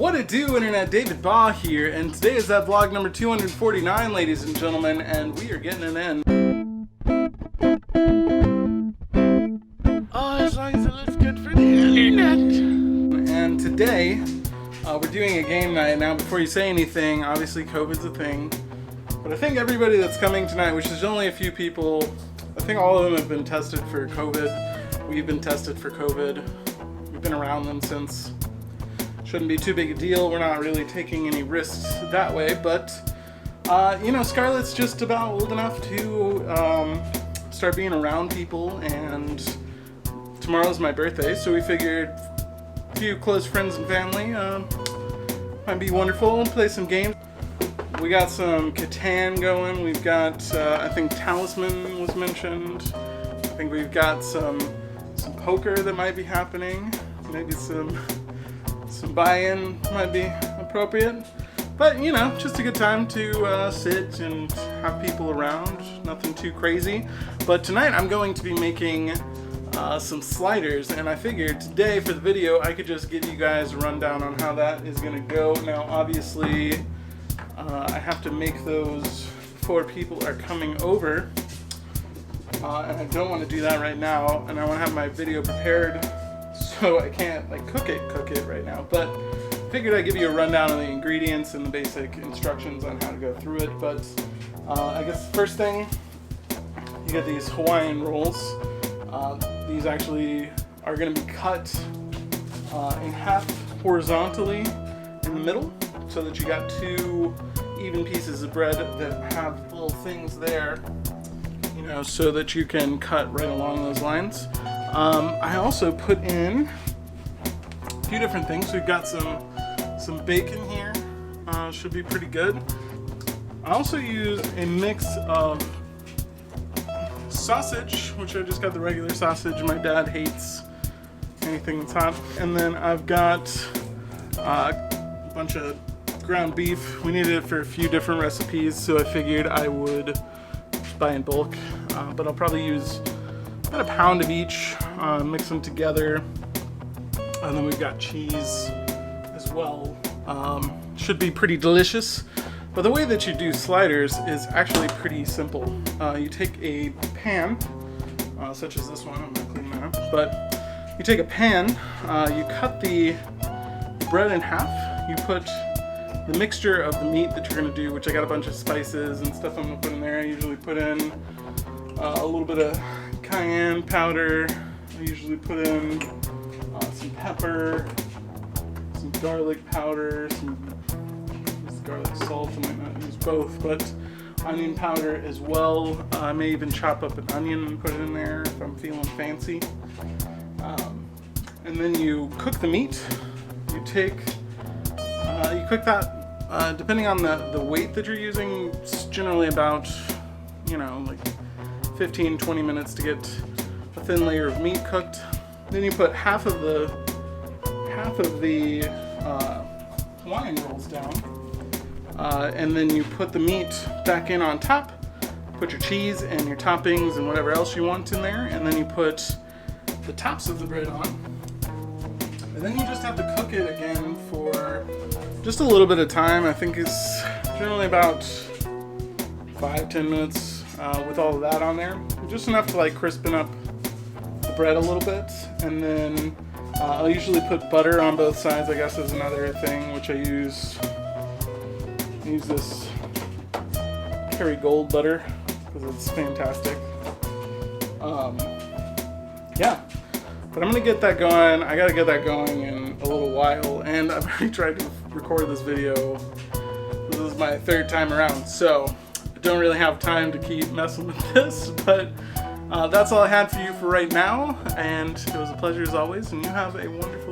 What it do, Internet? David Baugh here, and today is that vlog number 249, ladies and gentlemen, and we are getting it in. Oh, as long as it looks good for the internet. And today, we're doing a game night. Now, before you say anything, obviously COVID's a thing, but I think everybody that's coming tonight, which is only a few people, I think all of them have been tested for COVID. We've been tested for COVID. We've been around them since. Shouldn't be too big a deal. We're not really taking any risks that way, but you know, Scarlet's just about old enough to start being around people, and tomorrow's my birthday, so we figured a few close friends and family might be wonderful. Play some games. We got some Catan going. We've got I think Talisman was mentioned. I think we've got some poker that might be happening. Maybe some buy-in might be appropriate, but you know, just a good time to sit and have people around. Nothing too crazy. But tonight I'm going to be making some sliders, and I figured today for the video I could just give you guys a rundown on how that is going to go. Now obviously I have to make those before people are coming over, and I don't want to do that right now, and I want to have my video prepared, so I can't like cook it right now, but figured I'd give you a rundown on the ingredients and the basic instructions on how to go through it. But I guess the first thing, you get these Hawaiian rolls. These actually are going to be cut in half horizontally in the middle, so that you got two even pieces of bread that have little things there, you know, so that you can cut right along those lines. I also put in a few different things. We've got some bacon here, should be pretty good. I also use a mix of sausage, which I just got the regular sausage. My dad hates anything that's hot. And then I've got a bunch of ground beef. We needed it for a few different recipes, so I figured I would just buy in bulk. But I'll probably use about a pound of each, mix them together, and then we've got cheese as well. Should be pretty delicious. But the way that you do sliders is actually pretty simple. You take a pan, such as this one. I'm gonna clean that up. But you take a pan, you cut the bread in half. You put the mixture of the meat that you're gonna do, which I got a bunch of spices and stuff I'm gonna put in there. I usually put in a little bit of cayenne powder. I usually put in some pepper, some garlic powder, some garlic salt. I might not use both, but onion powder as well. I may even chop up an onion and put it in there if I'm feeling fancy. And then you cook the meat. You cook that, depending on the weight that you're using, it's generally about, you know, like 15-20 minutes to get a thin layer of meat cooked. Then you put half of the Hawaiian rolls down, and then you put the meat back in on top. Put your cheese and your toppings and whatever else you want in there, and then you put the tops of the bread on. And then you just have to cook it again for just a little bit of time. I think it's generally about 5-10 minutes with all of that on there. Just enough to like crispen up the bread a little bit. And then I'll usually put butter on both sides, I guess, is another thing, which I use this Kerry Gold butter because it's fantastic. Yeah, but I'm gonna get that going. I gotta get that going in a little while, and I've already tried to record this video. This is my third time around, so I don't really have time to keep messing with this, but that's all I had for you for right now, and it was a pleasure as always, and you have a wonderful